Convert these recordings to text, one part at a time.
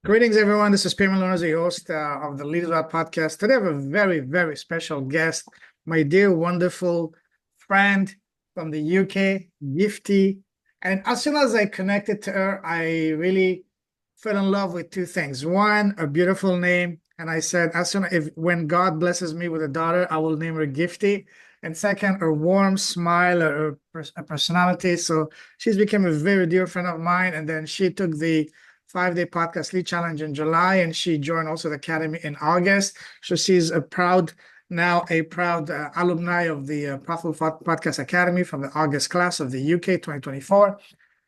Greetings, everyone. This is Payman Lorenzo, your host of the Leaders Lab podcast. Today, I have a very, very special guest, my dear, wonderful friend from the UK, Gifty. And as soon as I connected to her, I really fell in love with two things. One, a beautiful name. And I said, when God blesses me with a daughter, I will name her Gifty. And second, a warm smile, a personality. So she's become a very dear friend of mine. And then she took the 5-day podcast lead challenge in July, and she joined also the academy in August. So she's a proud alumni of the Profitable Podcast Academy from the August class of the UK 2024.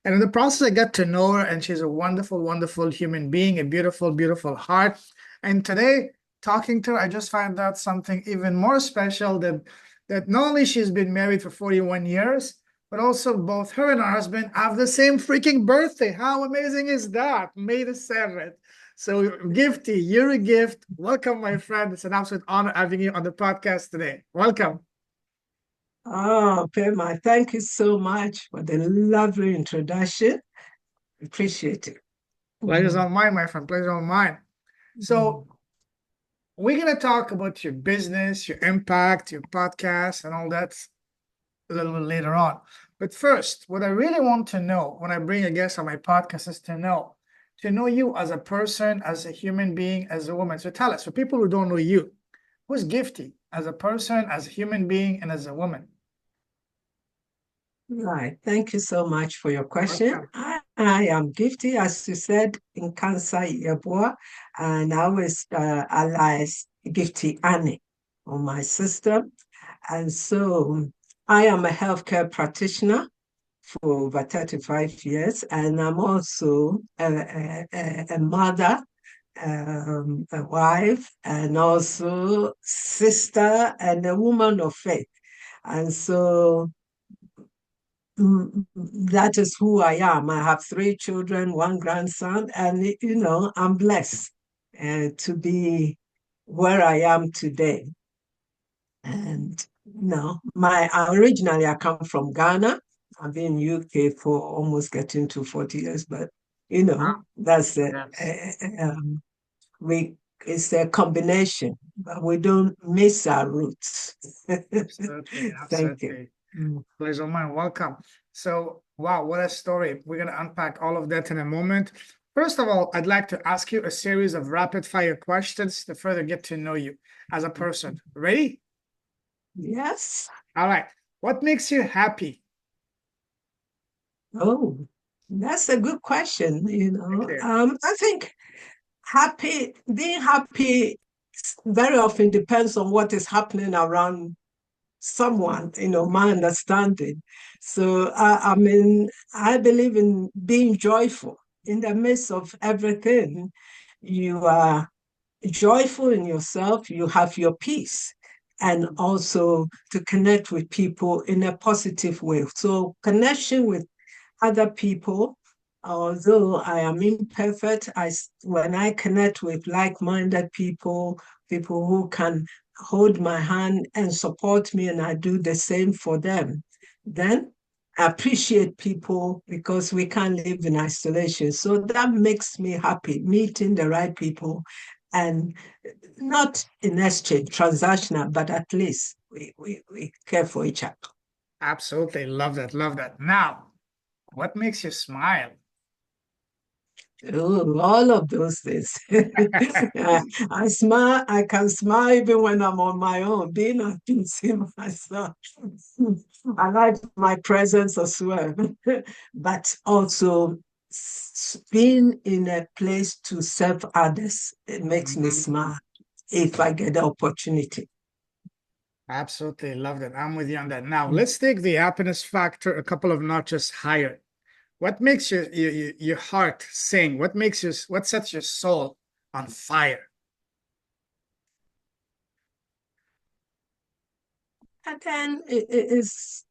And in the process, I got to know her, and she's a wonderful, wonderful human being, a beautiful, beautiful heart. And today, talking to her, I just found out something even more special that not only she's been married for 41 years, but also both her and her husband have the same freaking birthday. How amazing is that? May the 7th. So, Gifty, you're a gift. Welcome, my friend. It's an absolute honor having you on the podcast today. Welcome. Oh, Pema, thank you so much for the lovely introduction. Appreciate it. Pleasure's all mine, my friend. Pleasure all mine. So, we're going to talk about your business, your impact, your podcast, and all that a little bit later on. But first, what I really want to know when I bring a guest on my podcast is to know you as a person, as a human being, as a woman. So tell us, for people who don't know you, who's Gifty as a person, as a human being, and as a woman? Right. Thank you so much for your question. I am Gifty, as you said, Nkansa-Yeboah, and I was Alias Gifty ANY on my system. And so I am a healthcare practitioner for over 35 years, and I'm also a mother, a wife, and also sister and a woman of faith. And so that is who I am. I have 3 children, 1 grandson, and I'm blessed to be where I am today. And originally I come from Ghana. I've been in UK for almost getting to 40 years, but that's it. Yes. It's a combination, but we don't miss our roots. Absolutely, Thank you. absolutely. Pleasure all mine. Welcome. So, wow, what a story. We're going to unpack all of that in a moment. First of all, I'd like to ask you a series of rapid fire questions to further get to know you as a person. Ready? Yes. All right. What makes you happy? Oh, that's a good question. Okay. I think being happy very often depends on what is happening around someone, my understanding. So, I believe in being joyful in the midst of everything. You are joyful in yourself, you have your peace, and also to connect with people in a positive way. So, connection with other people, although I am imperfect, when I connect with like-minded people, people who can hold my hand and support me, and I do the same for them, then I appreciate people because we can't live in isolation. So that makes me happy, meeting the right people, and not in exchange, transactional, but at least we care for each other. Absolutely. Love that. Love that. Now, what makes you smile? Oh, all of those things. I smile, I can smile even when I'm on my own, being at peace in myself. I like my presence as well, but also being in a place to serve others, it makes me smile if I get the opportunity. Absolutely. Love that. I'm with you on that. Now, let's take the happiness factor a couple of notches higher. What makes your heart sing? What sets your soul on fire? And then it is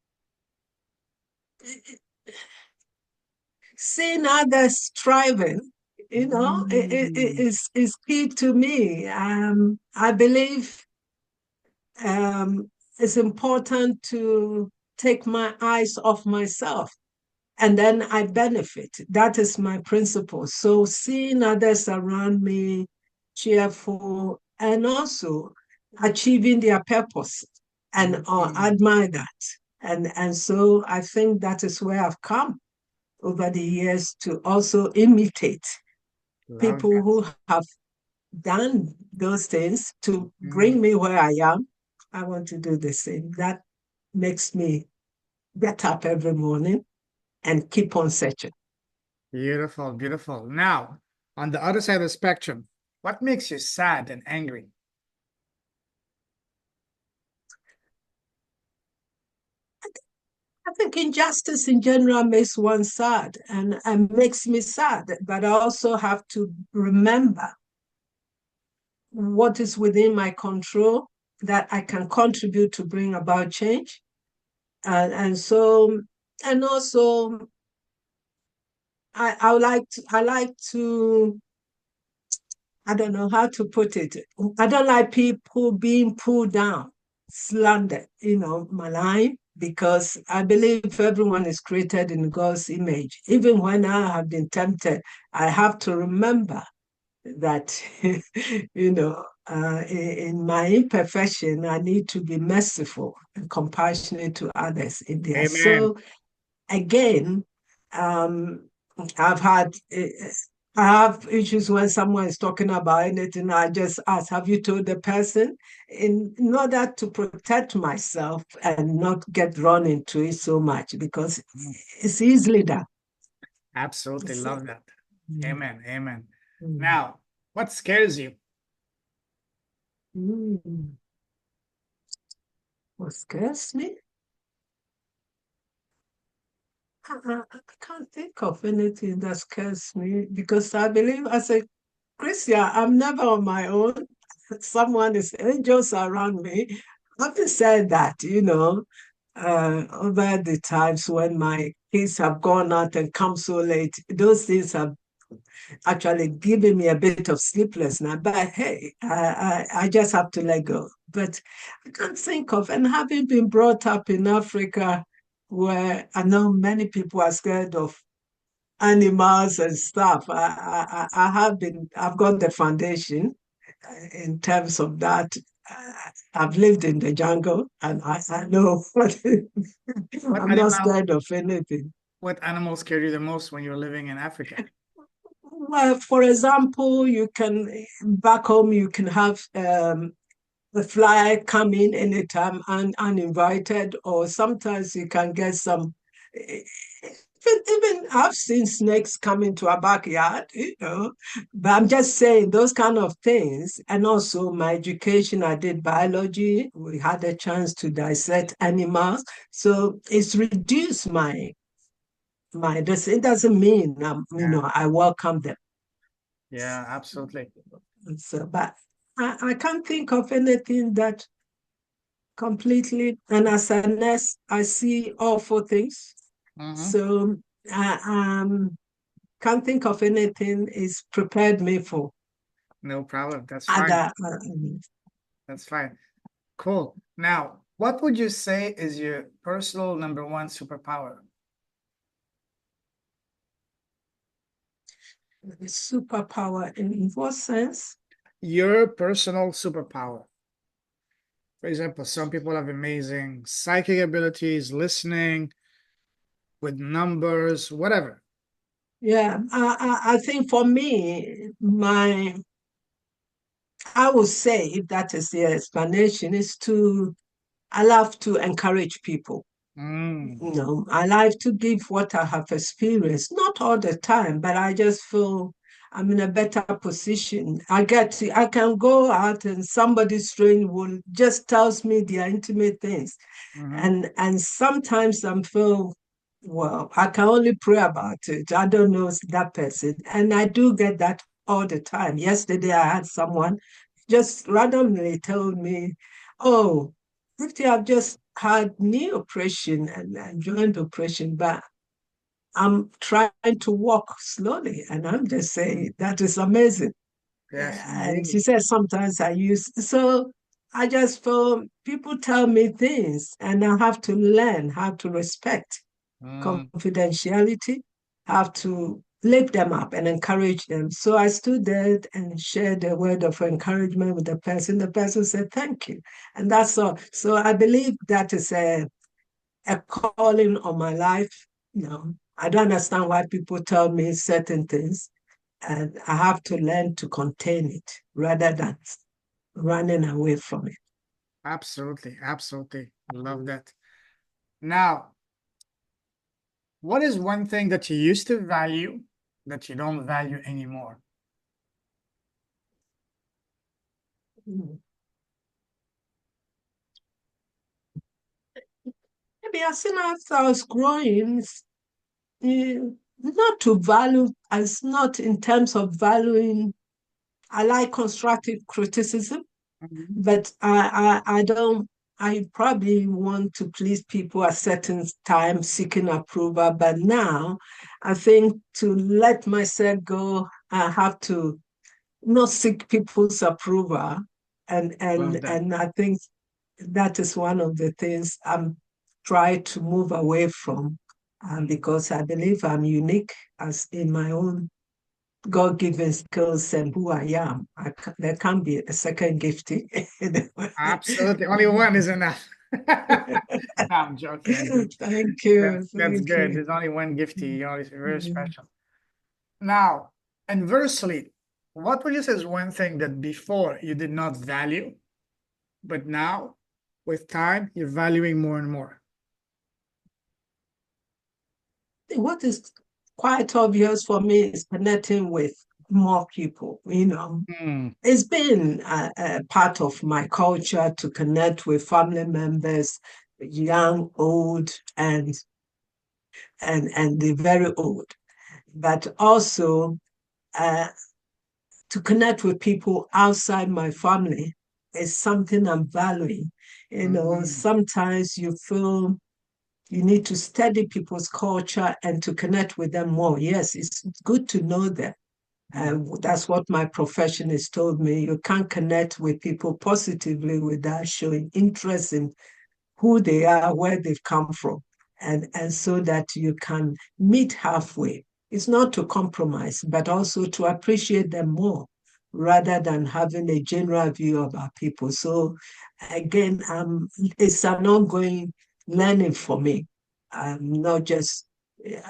seeing others striving, is key to me. I believe it's important to take my eyes off myself and then I benefit. That is my principle. So seeing others around me cheerful and also achieving their purpose and admire that. And so I think that is where I've come over the years to also imitate Love people that. who have done those things to Mm. bring me where I am. I want to do the same. That makes me get up every morning and keep on searching. Beautiful, beautiful. Now, on the other side of the spectrum, what makes you sad and angry? I think injustice in general makes one sad and makes me sad, but I also have to remember what is within my control that I can contribute to bring about change. And so, and also, I like to, I don't know how to put it. I don't like people being pulled down, slandered, maligned, because I believe everyone is created in God's image. Even when I have been tempted, I have to remember that, in my imperfection, I need to be merciful and compassionate to others in there. Amen. So again, um, I've had I have issues when someone is talking about anything. I just ask, have you told the person? In order to protect myself and not get drawn into it so much, because it's easily done. Absolutely So, love that. mm, Amen. Amen. mm, Now, what scares you? mm. What scares me? I can't think of anything that scares me because I believe as a Christian, I'm never on my own. Someone is angels around me. Having said that, over the times when my kids have gone out and come so late, those things have actually given me a bit of sleeplessness. But hey, I just have to let go. But I can't think of, and having been brought up in Africa, where I know many people are scared of animals and stuff. I've got the foundation in terms of that. I've lived in the jungle and I know what What I'm not animal, scared of anything. what animal scared you the most when you were living in Africa? Well, for example, you can back home you can have the fly come in anytime uninvited, or sometimes you can get some. Even I've seen snakes come into our backyard. But I'm just saying those kind of things. And also my education, I did biology. We had a chance to dissect animals. So it's reduced this. It doesn't mean, Yeah, I welcome them. yeah, absolutely. So, but I can't think of anything that completely. And as a nurse, I see awful things. Hmm. So I can't think of anything. It's prepared me for No problem. That's fine. other. That's fine. Cool. Now, what would you say is your personal number one superpower? Superpower in what sense? Your personal superpower. For example, some people have amazing psychic abilities, listening with numbers, whatever. Yeah, I think for me, I would say, if that is the explanation, is to I love to encourage people. Mm, I like to give what I have experienced, not all the time, but I just feel I'm in a better position. I can go out and somebody strange will just tells me their intimate things. hmm. And sometimes I'm feel, well, I can only pray about it. I don't know that person. And I do get that all the time. Yesterday I had someone just randomly told me, oh, Gifty, I've just had knee operation and joint operation, but I'm trying to walk slowly. And I'm just saying, that is amazing. Yes, And she indeed. said, sometimes I use, so I just feel people tell me things and I have to learn how to respect. confidentiality, have to lift them up and encourage them. So I stood there and shared a word of encouragement with the person. The person said, thank you. And that's all. So I believe that is a calling on my life. I don't understand why people tell me certain things, and I have to learn to contain it rather than running away from it. Absolutely. Absolutely. Love that. Now, what is one thing that you used to value that you don't value anymore? Maybe as soon as I was growing, not to value, as not in terms of valuing. I like constructive criticism, but I don't. I probably want to please people at certain times, seeking approval. But now, I think to let myself go, I have to not seek people's approval, and Love and that. and I think that is one of the things I'm trying to move away from, because I believe I'm unique as in my own God-given skills and who I am. There can't be a second Gifty. Absolutely. Only one is enough. No, I'm joking. I'm joking. Thank you. That's Thank good. you. There's only one Gifty. It's very Mm. special. Now, inversely, what would you say is one thing that before you did not value, but now with time you're valuing more and more? What is quite obvious for me is connecting with more people. It's been a part of my culture to connect with family members, young, old, and the very old, but also to connect with people outside my family is something I'm valuing. Sometimes you feel you need to study people's culture and to connect with them more. Yes, it's good to know them. That's what my profession has told me. You can't connect with people positively without showing interest in who they are, where they've come from, and so that you can meet halfway. It's not to compromise, but also to appreciate them more rather than having a general view of our people. So again, it's an ongoing learning for me. Not just,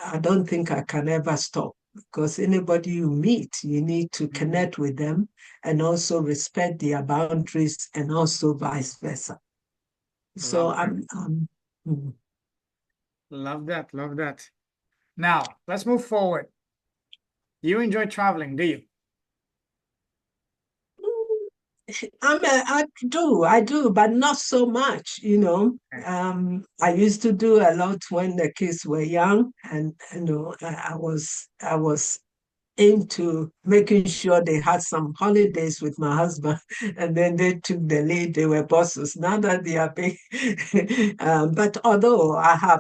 I don't think I can ever stop, because anybody you meet, you need to connect with them and also respect their boundaries, and also vice versa. So Love that. Love that. Now, let's move forward. You enjoy traveling, do you? I do, but not so much. I used to do a lot when the kids were young, and I was into making sure they had some holidays with my husband, and then they took the lead. They were bosses. Now that they are big, but although I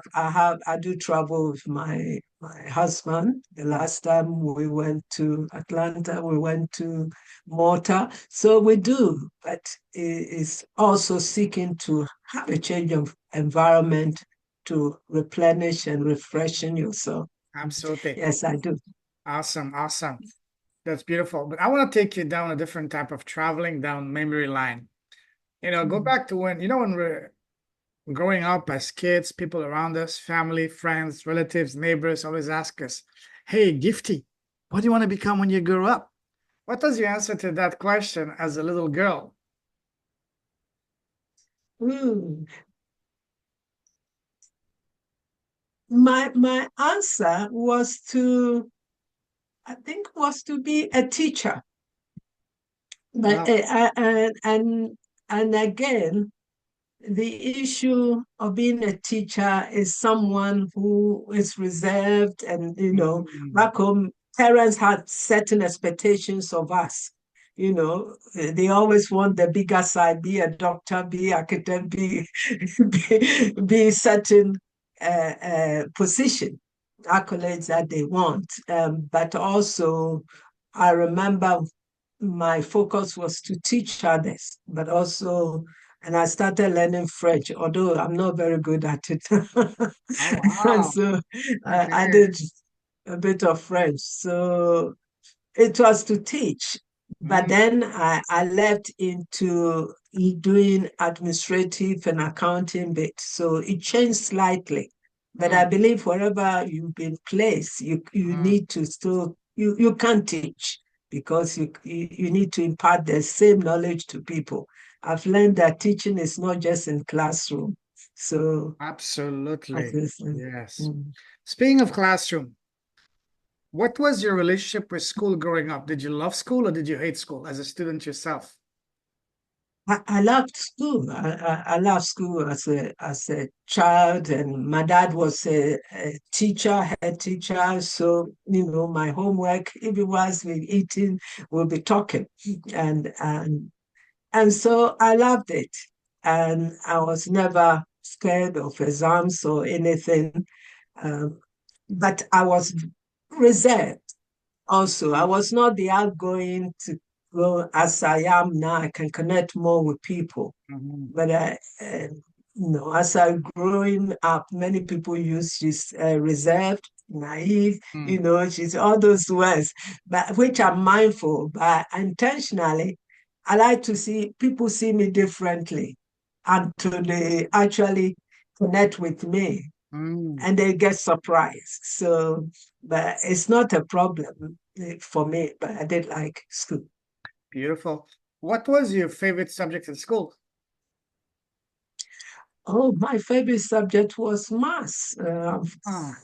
do travel with my husband. The last time we went to Atlanta, we went to Malta. So we do, but it's also seeking to have a change of environment to replenish and refreshen yourself. Absolutely. Yes, I do. Awesome. Awesome. That's beautiful. But I want to take you down a different type of traveling down memory line. Go back to when we're growing up as kids, people around us, family, friends, relatives, neighbors always ask us, hey, Gifty, what do you want to become when you grow up? What was your answer to that question as a little girl? Mm. My answer was I think was to be a teacher. But Wow. and again, the issue of being a teacher is someone who is reserved, and back home, parents had certain expectations of us. They always want the bigger side: be a doctor, be architect, be certain position, accolades that they want. But also, I remember my focus was to teach others, but also and I started learning French, although I'm not very good at it. Oh, And wow. so I Okay. did a bit of French. So it was to teach. But Mm, then I left into doing administrative and accounting bit. So it changed slightly. But I mm, believe wherever you've been placed, you mm. need to still, you can teach because you need to impart the same knowledge to people. I've learned that teaching is not just in classroom. So I Absolutely. guess, Yes. mm. Speaking of classroom, what was your relationship with school growing up? Did you love school or did you hate school as a student yourself? I loved school. I loved school as a child, and my dad was a teacher, head teacher. So my homework, even whilst we eating, we'll be talking, and and and so I loved it, and I was never scared of exams or anything. Um, but I was reserved also. I Mm, was not the outgoing to go as I am now. I can connect more with people. mhm, But as I growing up, many people use she's reserved, naive, mm, she's all those words, but which I'm mindful, but intentionally, I like to see people see me differently until they actually connect with me mm. and they get surprised. So, but it's not a problem for me, but I did like school. Beautiful. What was your favorite subject in school? Oh, my favorite subject was maths. Oh,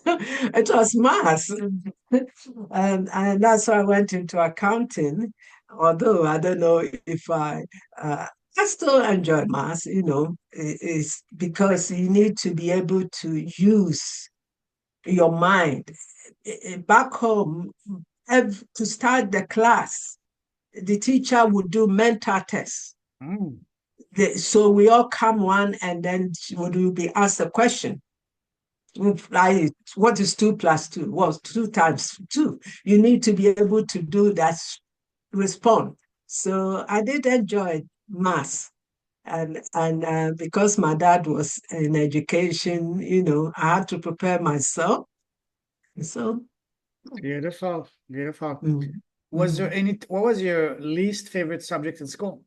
It was maths. And that's why I went into accounting. Although I don't know if I still enjoy maths, it's because you need to be able to use your mind. Back home, to start the class, the teacher would do mental tests. mm, So we all come one and then will be asked a question. Like, what is 2 plus 2? Well, 2 times 2. You need to be able to do that, respond. So I did enjoy maths. And because my dad was in education, I had to prepare myself. So, beautiful. Beautiful. mm, Was there mm. any, what was your least favorite subject in school?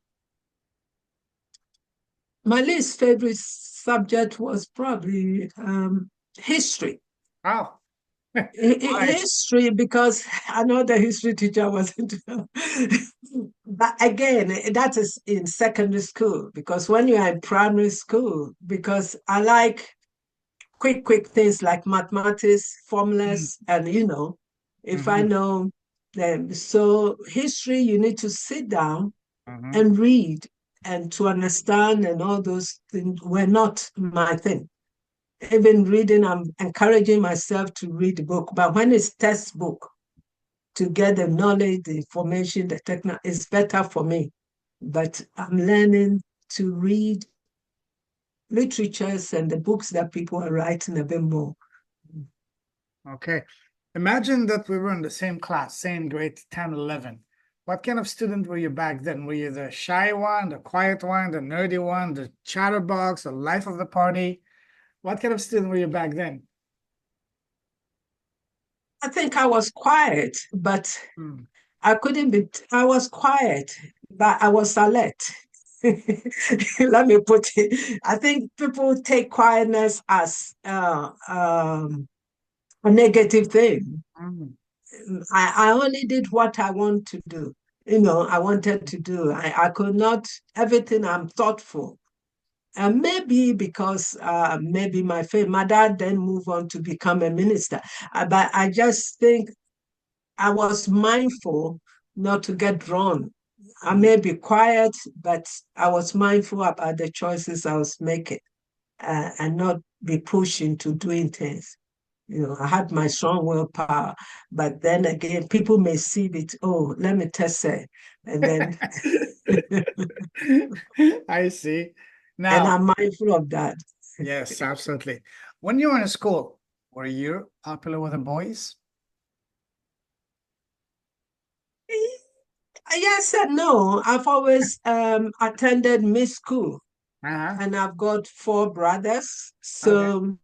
My least favorite subject was probably history. Oh, why? History, because I know the history teacher wasn't. But again, that is in secondary school, because when you are in primary school, because I like quick things like mathematics, Mm, formulas, and if I mhm, know them. So history, you need to sit down mhm. and read, and to understand, and all those things were not my thing. Even reading, I'm encouraging myself to read the book. But when it's textbook, to get the knowledge, the information, the technique, is better for me. But I'm learning to read literatures and the books that people are writing a bit more. Okay. Imagine that we were in the same class, same grade 10, 11. What kind of student were you back then? Were you the shy one, the quiet one, the nerdy one, the chatterbox, the life of the party? What kind of student were you back then? I think I was quiet, but Hmm. I couldn't be, I was quiet, but I was alert. Let me put it. I think people take quietness as a negative thing. Mm, I only did what I want to do. I wanted to do. I could not, everything I'm thoughtful. And maybe because maybe my dad then moved on to become a minister. But I just think I was mindful not to get drawn. I mm. may be quiet, but I was mindful about the choices I was making, and not be pushed into doing things. I had my strong willpower, but then again, people may see it. Oh, let me test it, and then, I see. and Now, I'm mindful of that. yes, absolutely. When you were in school, were you popular with the boys? Yes and no. I've always attended Miss School. and I've got 4 brothers. Okay. So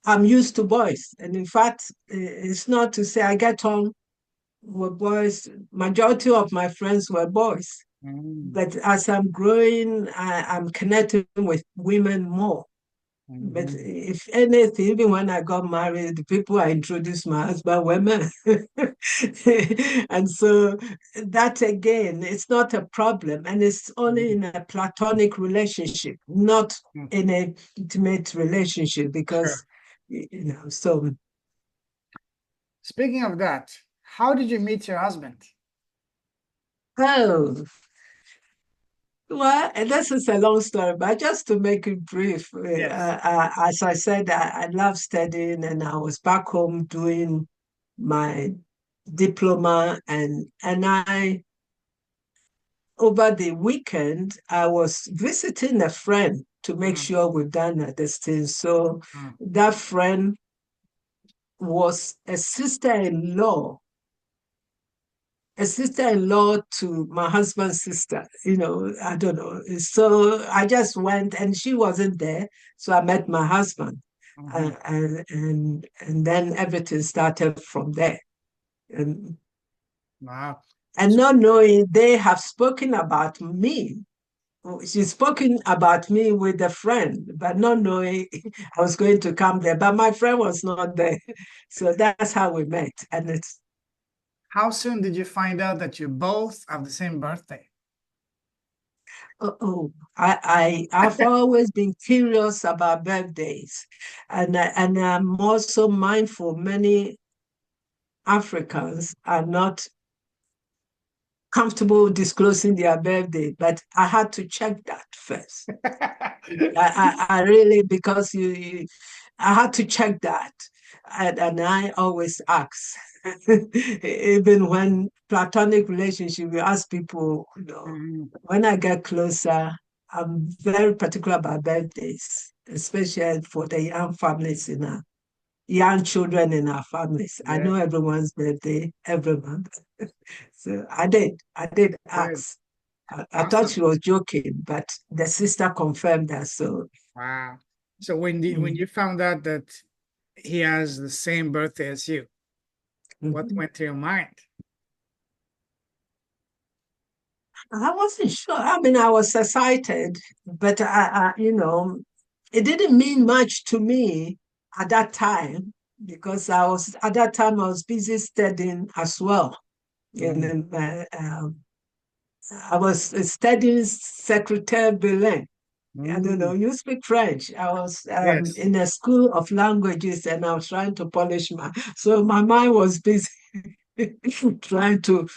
I'm used to boys. And in fact, it's not to say I get on with boys. Majority of my friends were boys. Mm, But as I'm growing, I'm connecting with women more. But mhm. if anything, even when I got married, the people I introduced my husband were men. And so that again, it's not a problem. And it's only Mhm. in a platonic relationship, not Mm, in an intimate relationship, because, sure. so, Speaking of that, how did you meet your husband? oh, well, this is a long story, but just to make it brief, Yes. as I said, I love studying, and I was back home doing my diploma, and I over the weekend I was visiting a friend to make Mm, sure we've done this thing. So mm, that friend was a sister-in-law to my husband's sister. I don't know. So I just went, and she wasn't there, so I met my husband, mhm. and then everything started from there. And Wow. and So, not knowing they have spoken about me. She's spoken about me with a friend, but not knowing I was going to come there. But my friend was not there. So that's how we met. And it's, how soon did you find out that you both have the same birthday? I've always been curious about birthdays. And I'm also mindful many Africans are not comfortable disclosing their birthday, but I had to check that first. I really, because I had to check that. And I always ask, even when platonic relationship, we ask people, Mhm. when I get closer, I'm very particular about birthdays, especially for the young families in our young children in our families. I Yeah, know everyone's birthday every month. So I did good. ask. I thought Awesome. she was joking, but the sister confirmed that. So, Wow. So when mm, you found out that he has the same birthday as you, what mhm. went through your mind? I wasn't sure. I mean, I was excited, but it didn't mean much to me at that time, because at that time I was busy studying as well. And Mm, I was studying Secretary Belin. I don't know, mm, you speak French. I was yes. in a school of languages, and I was trying to so my mind was busy trying to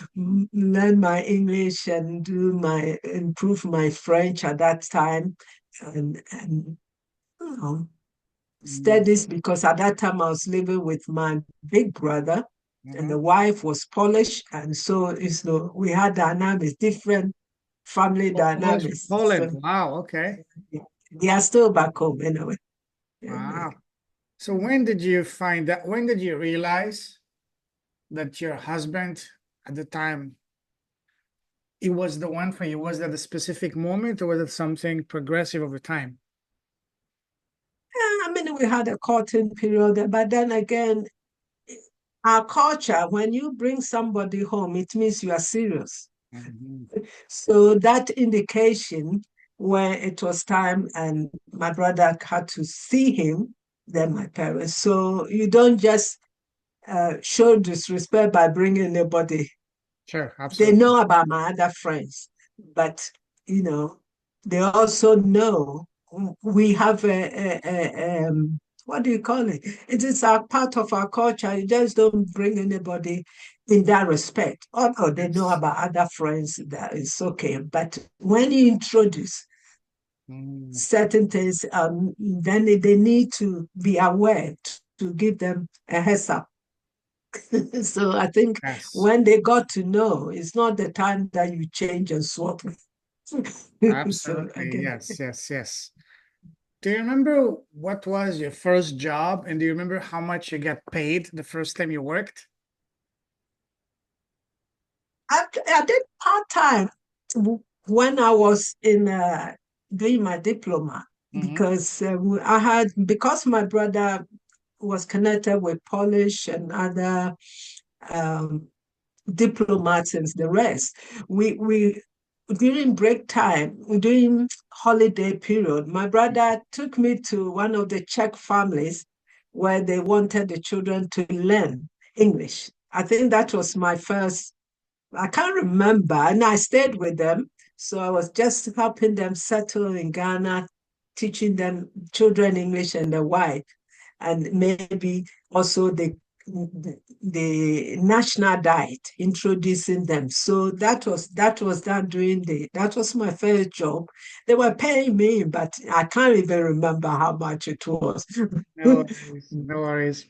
learn my English and improve my French at that time. And you know, Mm, studies, because at that time I was living with my big brother, and mhm. the wife was Polish. And so, we had dynamics, different family Oh, Polish from dynamics. Poland. So Wow. Okay. yeah, they are still back home anyway. Wow. So when did you find that? When did you realize that your husband at the time he was the one for you? Was that a specific moment or was it something progressive over time? I mean, we had a courting period, but then again, our culture, when you bring somebody home, it means you are serious. Mhm. So that indication where it was time, and my brother had to see him, then my parents. So you don't just show disrespect by bringing anybody. Sure, They absolutely. know about my other friends, but you know, they also know we have what do you call it? It is a part of our culture. You just don't bring anybody in that respect. Although they know Yes. about other friends, that is okay. But when you introduce Mm, certain things, then they need to be aware to give them a heads up. So I think yes, when they got to know, it's not the time that you change and swap. So absolutely. again, Yes, yes, yes. Do you remember what was your first job and do you remember how much you got paid the first time you worked? I did part time when I was in doing my diploma, because because my brother was connected with Polish and other um, diplomats and the rest. We during break time, during holiday period, my brother took me to one of the Czech families where they wanted the children to learn English. I think that was my first, I can't remember, and I stayed with them. So I was just helping them settle in Ghana, teaching them children English and the white, and maybe also the national diet, introducing them. So that was done during that was my first job. They were paying me, but I can't even remember how much it was. No worries. No worries.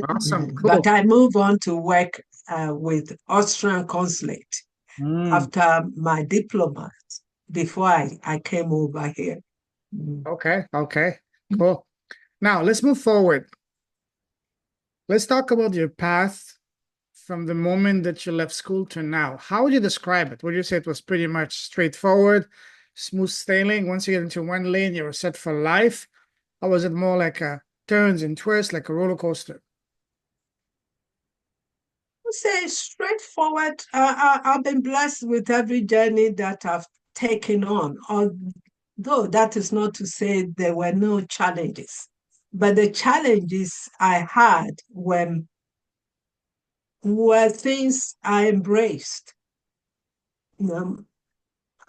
Awesome. But Cool. I moved on to work with Austrian consulate Mm, after my diploma before I came over here. Mm. okay. Okay. Cool. Now let's move forward. Let's talk about your path from the moment that you left school to now. How would you describe it? Would you say it was pretty much straightforward, smooth sailing? Once you get into one lane, you were set for life? Or was it more like a turns and twists, like a roller coaster? Say straightforward. I've been blessed with every journey that I've taken on, although that is not to say there were no challenges. But the challenges I had were things I embraced. You know,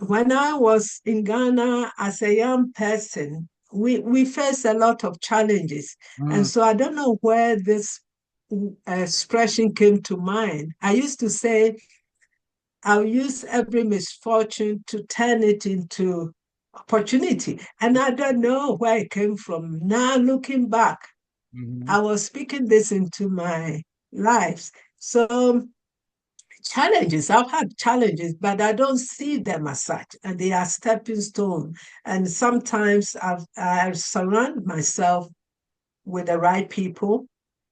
when I was in Ghana as a young person, we faced a lot of challenges. And Mm, so I don't know where this expression came to mind. I used to say, I'll use every misfortune to turn it into opportunity. And I don't know where it came from. Now, looking back, mhm. I was speaking this into my lives. So, challenges, I've had challenges, but I don't see them as such. And they are stepping stone. And sometimes I surround myself with the right people,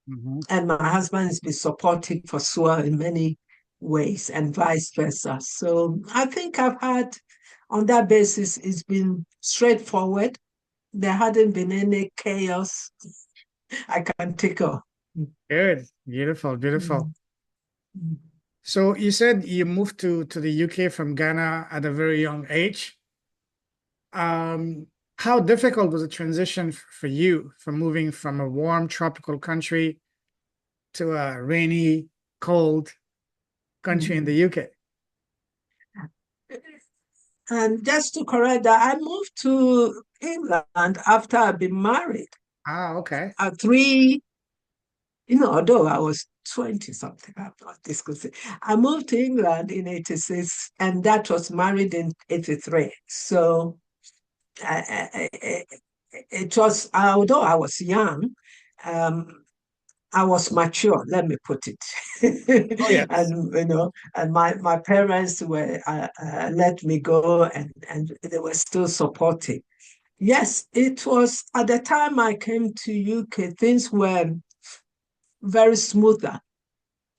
Mhm. and my husband has been supportive for SUA in many ways and vice versa. So I think I've had, on that basis, it's been straightforward. There hadn't been any chaos I can take off. Good. Beautiful. Beautiful. Mm. Mm. So you said you moved to the UK from Ghana at a very young age. Um, how difficult was the transition for you from moving from a warm tropical country to a rainy, cold country in the Mm. UK? And just to correct that, I moved to England after I'd been married. Ah, okay. At three, although I was 20 something, I'm not discussing. I moved to England in 86, and that was married in 83. So it was, although I was young, um, I was mature, let me put it. Oh, yes. And my parents were let me go, and they were still supportive. Yes, it was at the time I came to UK, things were very smoother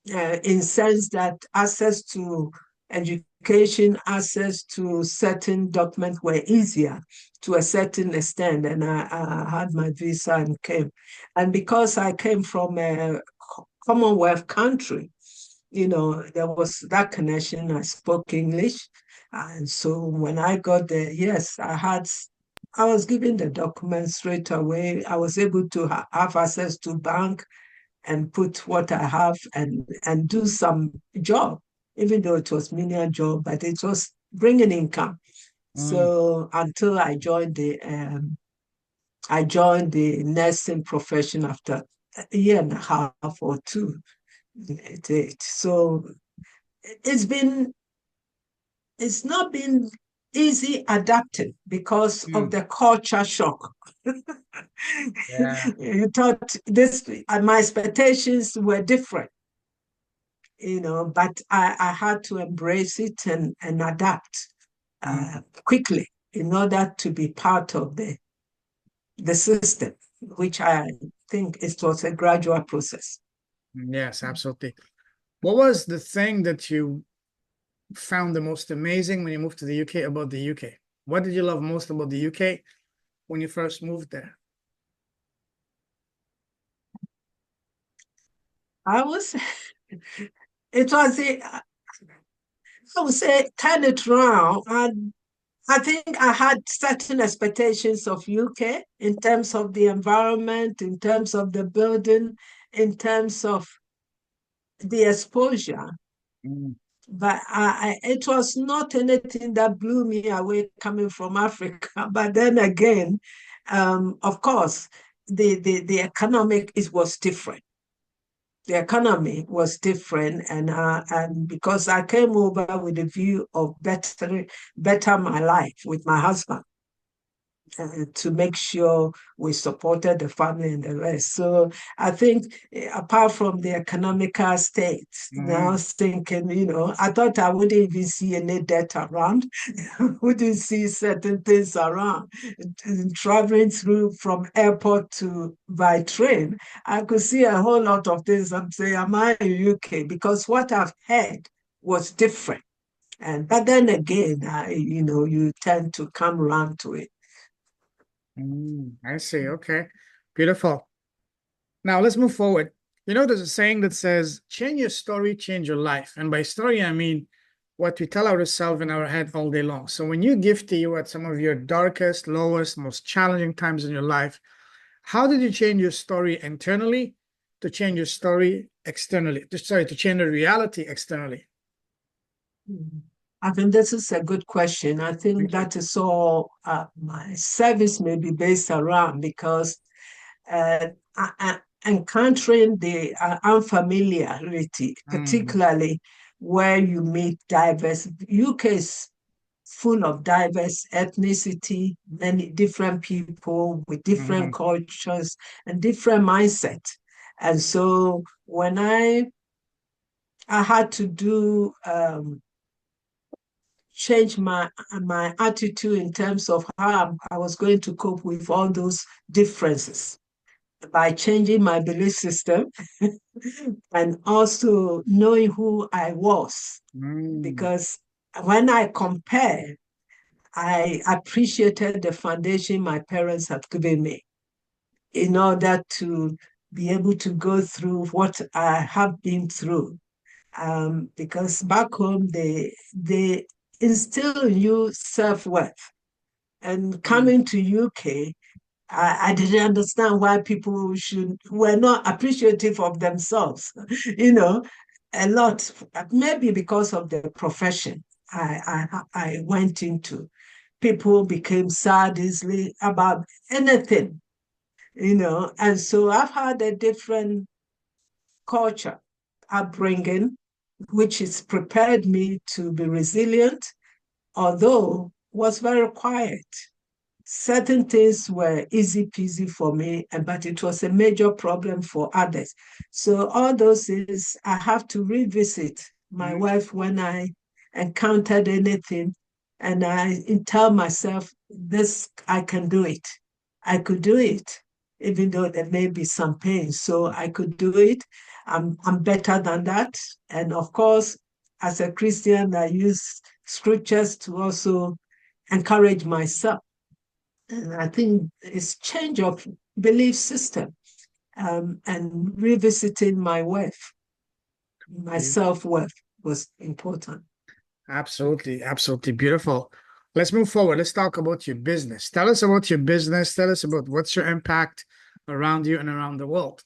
in sense that access to education, access to certain documents were easier to a certain extent. And I had my visa and came. And because I came from a Commonwealth country, there was that connection. I spoke English. And so when I got there, yes, I was given the documents straight away. I was able to have access to bank and put what I have and do some job, even though it was menial job, but it was bringing income. Mm, So until I joined the nursing profession after a year and a half or two. So it's been it's not been easy adapting because of mm, the culture shock. yeah. You thought this, my expectations were different, but I had to embrace it and adapt Mm, quickly in order to be part of the system, which I think it was a gradual process. yes, absolutely. What was the thing that you found the most amazing when you moved to the UK about the UK? What did you love most about the UK when you first moved there? I was, it was, I would say, turn it around. I think I had certain expectations of UK in terms of the environment, in terms of the building, in terms of the exposure. Mm. But it was not anything that blew me away coming from Africa. But then again, of course, the economic was different. The economy was different, and because I came over with a view of better my life with my husband, to make sure we supported the family and the rest. So I think, apart from the economical state, now I was thinking, I thought I wouldn't even see any debt around, wouldn't see certain things around. Traveling through from airport to by train, I could see a whole lot of things. I'm saying, am I in UK? Because what I've heard was different. But then again, you tend to come around to it. I see. Okay. Beautiful. Now let's move forward. There's a saying that says, change your story, change your life. And by story, I mean what we tell ourselves in our head all day long. So when you Gifty, you were at some of your darkest, lowest, most challenging times in your life. How did you change your story internally to change your story externally? To change the reality externally? I think this is a good question. I think that is all my service may be based around, because encountering the unfamiliarity, particularly where you meet diverse. UK is full of diverse ethnicity, many different people with different cultures and different mindset. And so when I had to do change my attitude in terms of how I was going to cope with all those differences by changing my belief system and also knowing who I was. Because when I compare, I appreciated the foundation my parents have given me in order to be able to go through what I have been through. Because back home, they instill in you self-worth. And coming to UK, I didn't understand why people were not appreciative of themselves. A lot, maybe because of the profession I went into. People became sad easily about anything, and so I've had a different culture upbringing, which has prepared me to be resilient, although was very quiet. Certain things were easy peasy for me, but it was a major problem for others. So all those things, I have to revisit my wife when I encountered anything, and I tell myself, this, I can do it. I could do it, even though there may be some pain. So I could do it. I'm better than that. And of course, as a Christian, I use scriptures to also encourage myself. And I think it's change of belief system, and revisiting my worth, my self-worth was important. Absolutely. Absolutely beautiful. Let's move forward. Let's talk about your business. Tell us about your business. Tell us about what's your impact around you and around the world.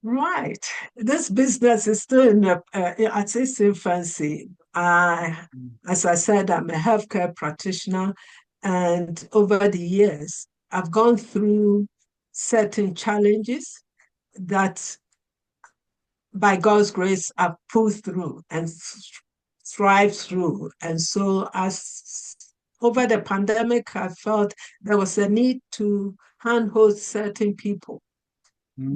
Right. This business is still in at its infancy. As I said, I'm a healthcare practitioner, and over the years, I've gone through certain challenges that, by God's grace, I've pulled through and thrived through. And so, as over the pandemic, I felt there was a need to handhold certain people,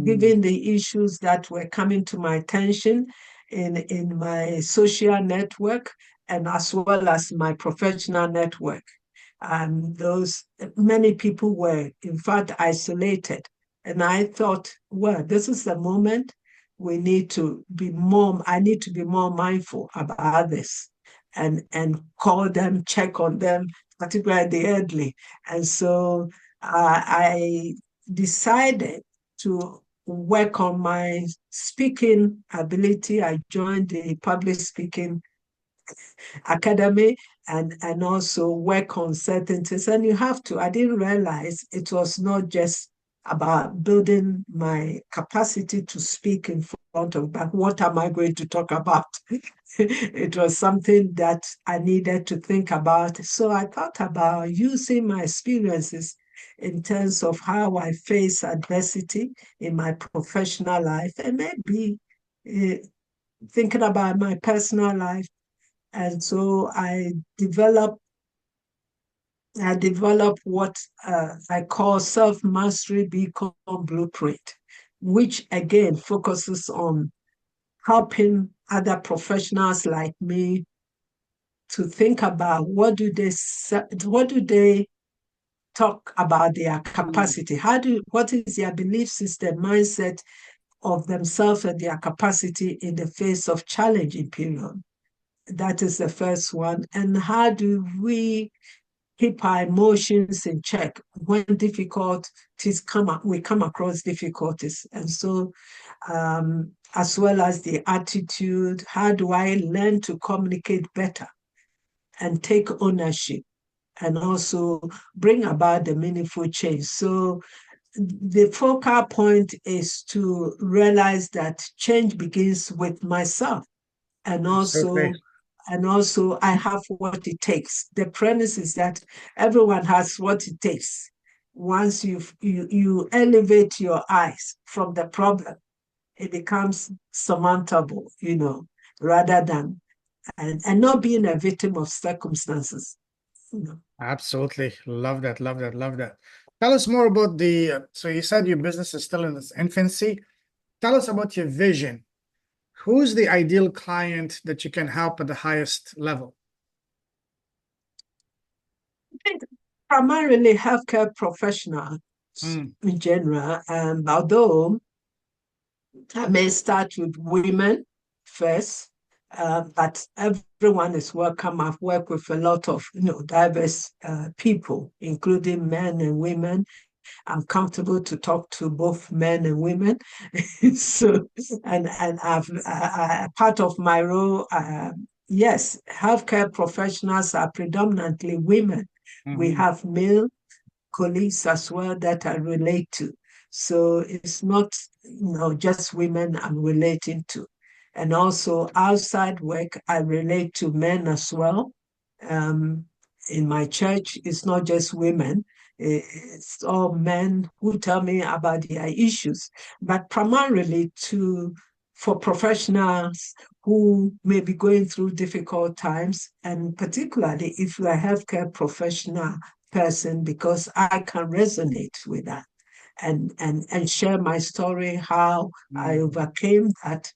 given the issues that were coming to my attention in my social network and as well as my professional network. Those many people were, in fact, isolated. And I thought, well, this is the moment we need to be more, I need to be more mindful about others and call them, check on them, particularly the elderly. And so I decided to work on my speaking ability. I joined the public speaking academy and also work on certain things. And you have to, I didn't realize it was not just about building my capacity to speak in front of, but what am I going to talk about? It was something that I needed to think about. So I thought about using my experiences in terms of how I face adversity in my professional life and maybe thinking about my personal life. And so I developed what I call self-mastery Beacon Blueprint, which again focuses on helping other professionals like me to think about what do they talk about their capacity? What is their belief system, mindset of themselves and their capacity in the face of challenging period? That is the first one. And how do we keep our emotions in check when difficulties come up? We come across difficulties. And so, as well as the attitude, how do I learn to communicate better and take ownership and also bring about the meaningful change? So the focal point is to realize that change begins with myself and Absolutely. also I have what it takes. The premise is that everyone has what it takes. Once you elevate your eyes from the problem, it becomes surmountable, rather than and not being a victim of circumstances. Absolutely. Love that. Love that. Love that. Tell us more about so you said your business is still in its infancy. Tell us about your vision. Who's the ideal client that you can help at the highest level? Primarily healthcare professionals Mm, in general, although I may start with women first, but everyone is welcome. I've worked with a lot of diverse people, including men and women. I'm comfortable to talk to both men and women. So, and part of my role, yes, healthcare professionals are predominantly women. We mhm. have male colleagues as well that I relate to. So it's not, just women I'm relating to. And also outside work, I relate to men as well. Um, in my church, it's not just women, it's all men who tell me about their issues, but primarily for professionals who may be going through difficult times, and particularly if you're a healthcare professional person, because I can resonate with that and share my story, how I overcame that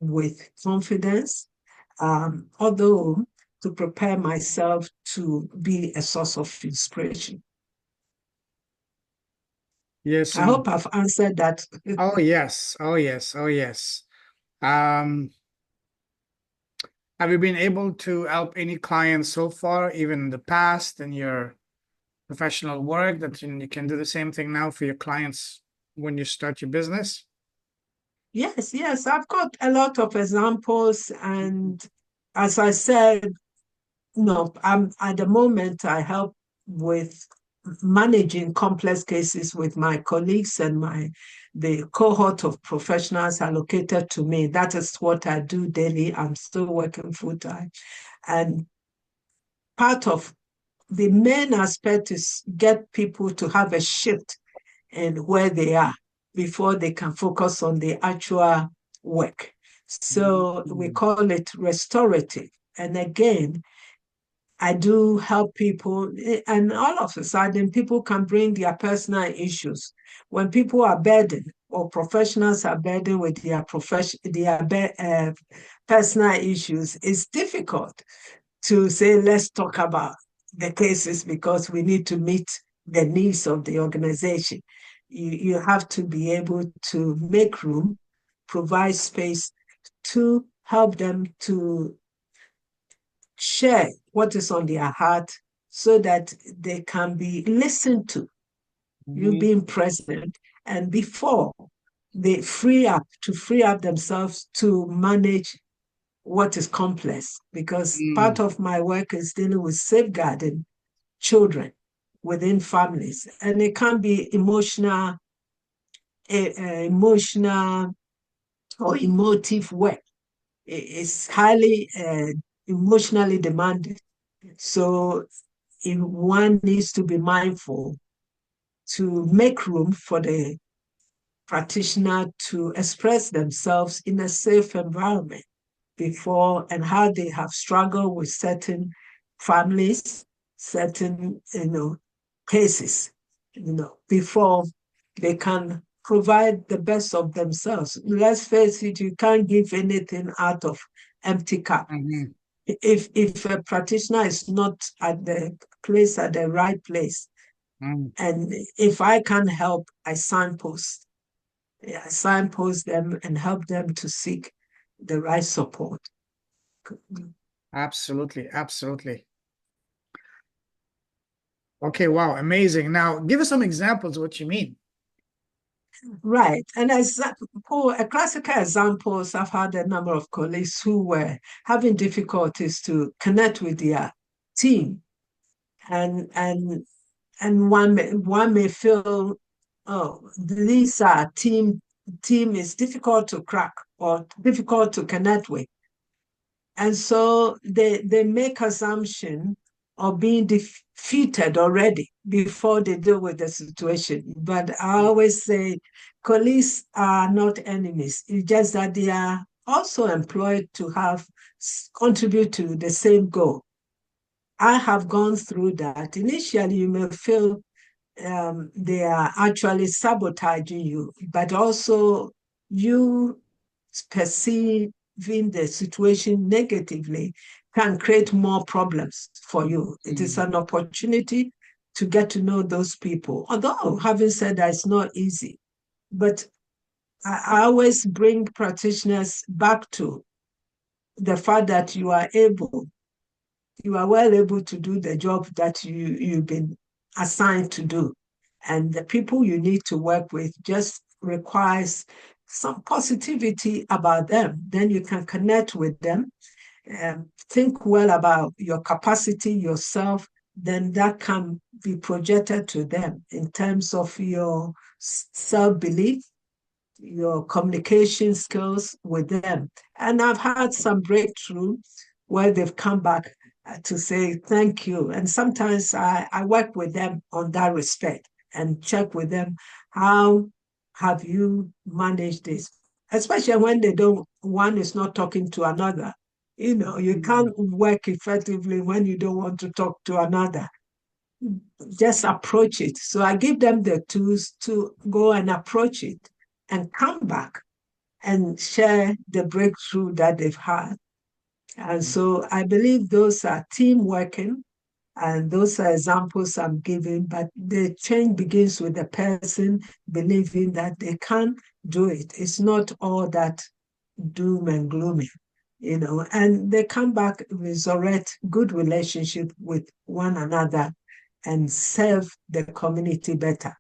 with confidence, although to prepare myself to be a source of inspiration. Yes, I hope I've answered that. oh yes, oh yes, oh yes. Um, have you been able to help any clients so far, even in the past, in your professional work, that you can do the same thing now for your clients when you start your business? Yes, I've got a lot of examples. And as I said, I'm at the moment I help with managing complex cases with my colleagues and the cohort of professionals allocated to me. That is what I do daily. I'm still working full time. And part of the main aspect is get people to have a shift in where they are before they can focus on the actual work. So we call it restorative. And again, I do help people, and all of a sudden, people can bring their personal issues. When people are burdened, or professionals are burdened with their personal issues, it's difficult to say, let's talk about the cases because we need to meet the needs of the organization. You have to be able to make room provide space to help them to share what is on their heart so that they can be listened to, you being present, and before they free up themselves to manage what is complex, because part of my work is dealing with safeguarding children within families, and it can be emotional or emotive work. It's highly emotionally demanding. So one needs to be mindful to make room for the practitioner to express themselves in a safe environment before, and how they have struggled with certain families, certain cases, before they can provide the best of themselves. Let's face it, you can't give anything out of empty cup. If a practitioner is not at the right place, and if I can help, I signpost them and help them to seek the right support. Absolutely, absolutely. Okay, wow, amazing. Now, give us some examples of what you mean. Right. And for a classical examples, I've had a number of colleagues who were having difficulties to connect with their team. And one may feel, oh, these are team is difficult to crack or difficult to connect with. And so they make assumption of being defeated already before they deal with the situation. But I always say colleagues are not enemies. It's just that they are also employed to contribute to the same goal. I have gone through that. Initially, you may feel they are actually sabotaging you, but also you perceiving the situation negatively can create more problems for you. It is an opportunity to get to know those people. Although, having said that, it's not easy. But I always bring practitioners back to the fact that you are well able to do the job that you've been assigned to do. And the people you need to work with just requires some positivity about them. Then you can connect with them and think well about your capacity, yourself. Then that can be projected to them in terms of your self-belief, your communication skills with them. And I've had some breakthrough where they've come back to say thank you. And sometimes I work with them on that respect and check with them, how have you managed this? Especially when one is not talking to another. You can't work effectively when you don't want to talk to another. Just approach it. So I give them the tools to go and approach it and come back and share the breakthrough that they've had. And so I believe those are team working, and those are examples I'm giving, but the change begins with the person believing that they can do it. It's not all that doom and gloomy, and they come back, resurrect good relationship with one another and serve the community better.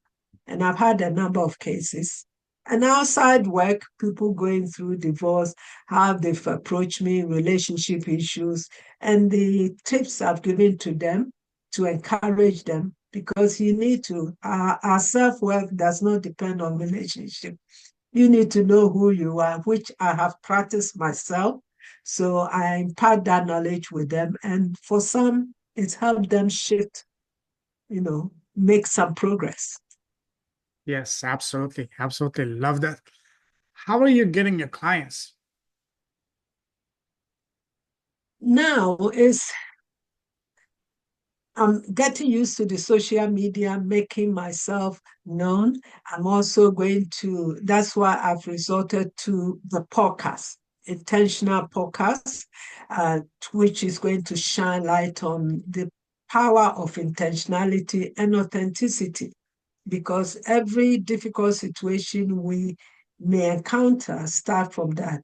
And I've had a number of cases. And outside work, people going through divorce, how they've approached me, relationship issues, and the tips I've given to them to encourage them, because you need to, our self-worth does not depend on relationship. You need to know who you are, which I have practiced myself. So I impart that knowledge with them. And for some, it's helped them shift, make some progress. Yes, absolutely. Absolutely. Love that. How are you getting your clients? Now I'm getting used to the social media, making myself known. I'm also that's why I've resorted to the podcast, intentional podcast, which is going to shine light on the power of intentionality and authenticity. Because every difficult situation we may encounter start from that.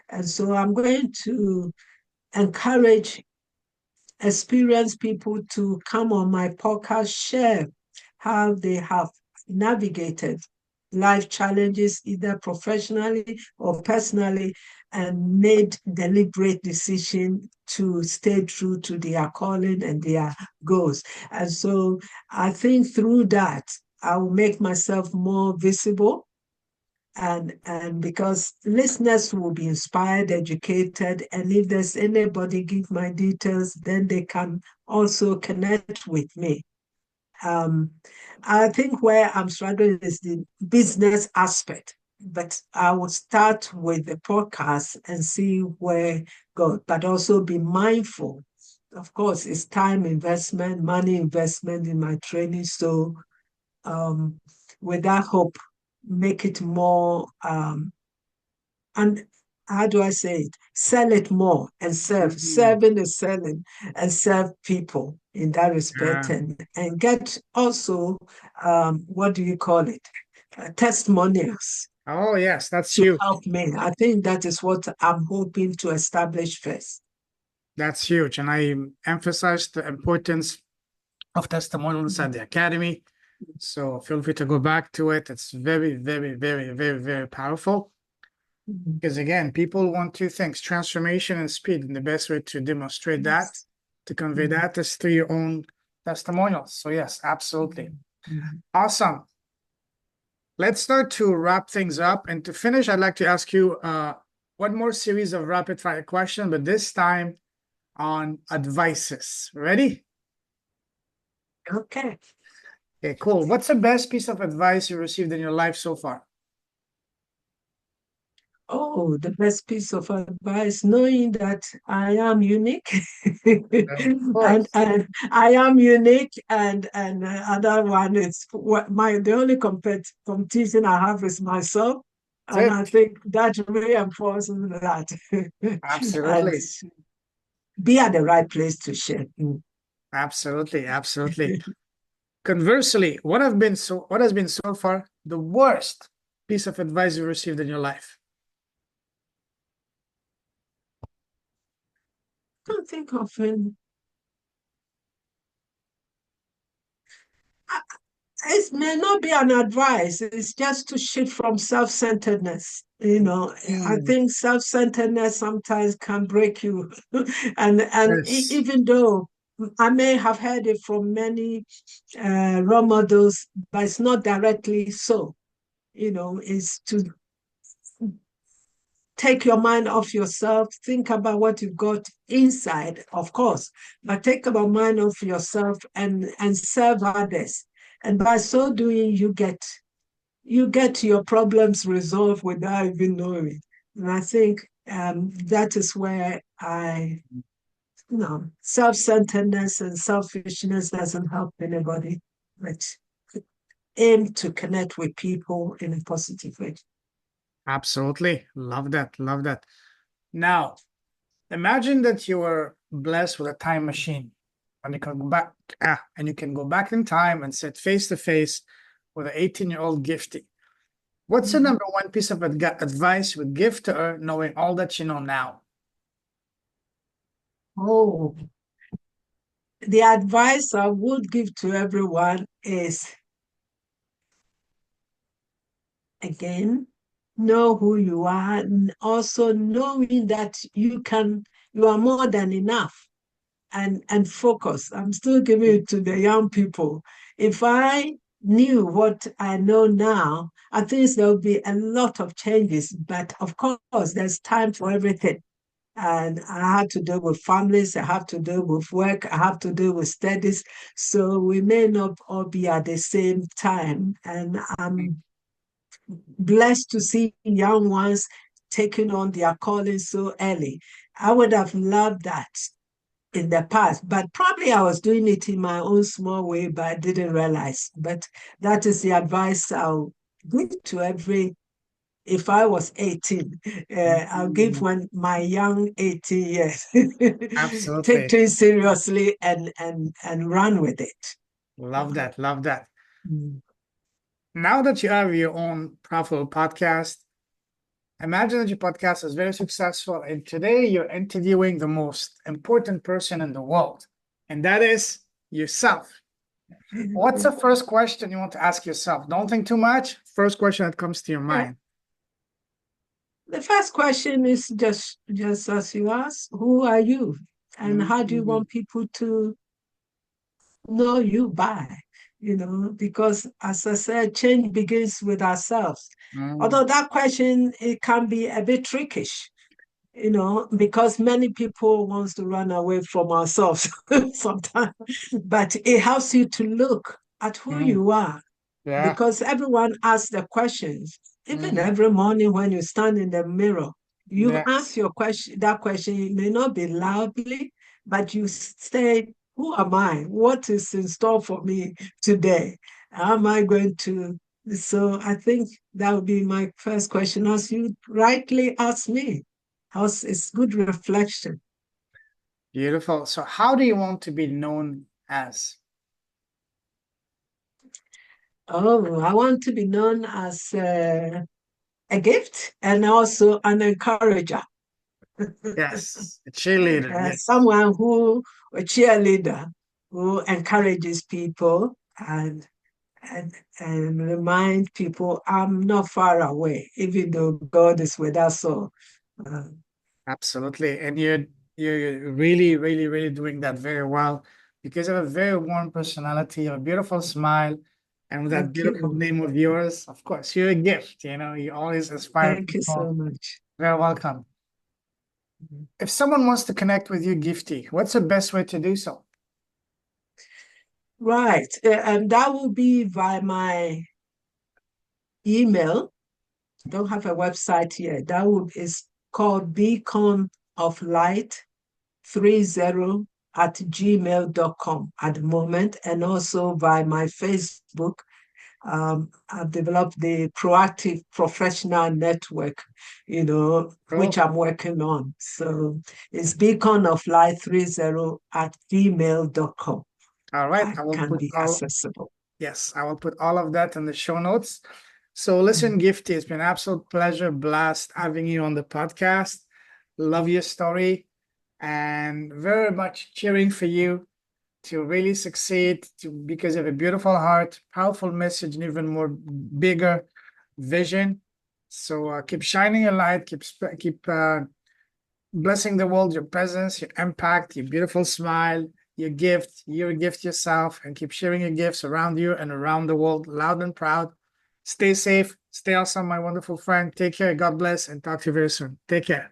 And so I'm going to encourage experienced people to come on my podcast, share how they have navigated life challenges, either professionally or personally, and made deliberate decision to stay true to their calling and their goals. And so I think through that, I will make myself more visible, and because listeners will be inspired, educated, and if there's anybody give my details, then they can also connect with me. um, I think where I'm struggling is the business aspect, but I will start with the podcast and see where go, but also be mindful. Of course, it's time investment, money investment in my training. So um, with that hope, make it more, and how do I say it? Sell it more and serve. Mhm. Serving is selling, and serve people in that respect, Yeah. and get also, what do you call it? Testimonials Oh, yes, that's to huge. help me. I think that is what I'm hoping to establish first. That's huge. And I emphasize the importance of testimonials at the academy. So feel free to go back to it. It's very, very, very, very, very powerful. Mhm. Because again, people want two things, transformation and speed. And the best way to demonstrate that, Yes. to convey Mhm. that, is through your own testimonials. So, yes, absolutely. Mhm. Awesome. Let's start to wrap things up. And to finish, I'd like to ask you one more series of rapid fire questions, but this time on advices. Ready? Okay. Okay, cool. What's the best piece of advice you received in your life so far? Oh, the best piece of advice, knowing that I am unique, Of and course. I am unique, and other one is what the only competition I have is myself, and That's I it. think that reinforces that, and Absolutely. be at the right place to share. Absolutely. Absolutely. Conversely, what has been so far the worst piece of advice you received in your life? Can't think of any. It may not be an advice, it's just to shift from self-centeredness. I Mm, think self-centeredness sometimes can break you. And yes. even though I may have heard it from many role models, but it's not directly so. Is to take your mind off yourself, think about what you've got inside, of course, but take your mind off yourself and serve others. And by so doing, you get your problems resolved without even knowing. And I think that is where self-centeredness and selfishness doesn't help anybody, but aim to connect with people in a positive way. Absolutely. Love that. Love that. Now, imagine that you were blessed with a time machine and you can go back, and you can go back in time and sit face to face with an 18-year-old Gifty. What's the Mhm. number one piece of advice you would give to her, knowing all that you know now? Oh, the advice I would give to everyone is, again, know who you are, and also knowing that you are more than enough, and focus. I'm still giving it to the young people. If I knew what I know now, I think there will be a lot of changes. But of course, there's time for everything. And I had to deal with families, I have to deal with work, I have to deal with studies. So we may not all be at the same time. And I'm blessed to see young ones taking on their calling so early. I would have loved that in the past, but probably I was doing it in my own small way, but I didn't realize. But that is the advice I'll give to every. If I was 18, I'll give Mm, my young 18 years. Take absolutely. things seriously and run with it. Love that. Love that. Mm. Now that you have your own profitable podcast, Imagine that your podcast is very successful, and today you're interviewing the most important person in the world, and that is yourself. What's the first question you want to ask yourself? Don't think too much. First question that comes to your mind. The first question is just as you asked, who are you? And how do you want people to know you by? Because as I said, change begins with ourselves. Although that question, it can be a bit trickish, because many people wants to run away from ourselves sometimes. But it helps you to look at who you are, because everyone asks the questions. Even every morning when you stand in the mirror, you ask your question. That question, it may not be loudly, but you say, who am I? What is in store for me today? How am I going to? So I think that would be my first question, as you rightly asked me. It's good reflection. Beautiful. So how do you want to be known as? Oh, I want to be known as a gift and also an encourager. Yes, a cheerleader. Yes. Someone a cheerleader who encourages people and remind people I'm not far away, even though God is with us. So, absolutely, and you're really, really, really doing that very well, because you have a very warm personality, a beautiful smile, and with that beautiful name of yours, of course, you're a gift. You always inspire thank people. you so much. Very welcome. If someone wants to connect with you, Gifty, what's the best way to do so? Right. And that will be via my email. I don't have a website yet. Is called Beacon of Light 30 at gmail.com at the moment. And also by my Facebook. I've developed the Proactive Professional Network, which I'm working on. So it's Beacon of Light 30 at gmail.com. All right. I can be accessible. Yes, I will put all of that in the show notes. So listen, Gifty, it's been an absolute pleasure, blast having you on the podcast. Love your story and very much cheering for you to really succeed, because you have a beautiful heart, powerful message, and even more bigger vision. So keep shining your light, keep blessing the world, your presence, your impact, your beautiful smile, your gift. You're a gift yourself, and keep sharing your gifts around you and around the world, loud and proud. Stay safe, stay awesome, my wonderful friend. Take care, God bless, and talk to you very soon. Take care.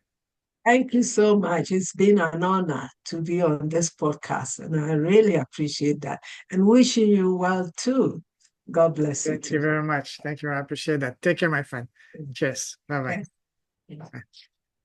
Thank you so much. It's been an honor to be on this podcast, and I really appreciate that. And wishing you well too. God bless you. Thank you very much. Thank you. I appreciate that. Take care, my friend. Cheers. Bye-bye. Yes.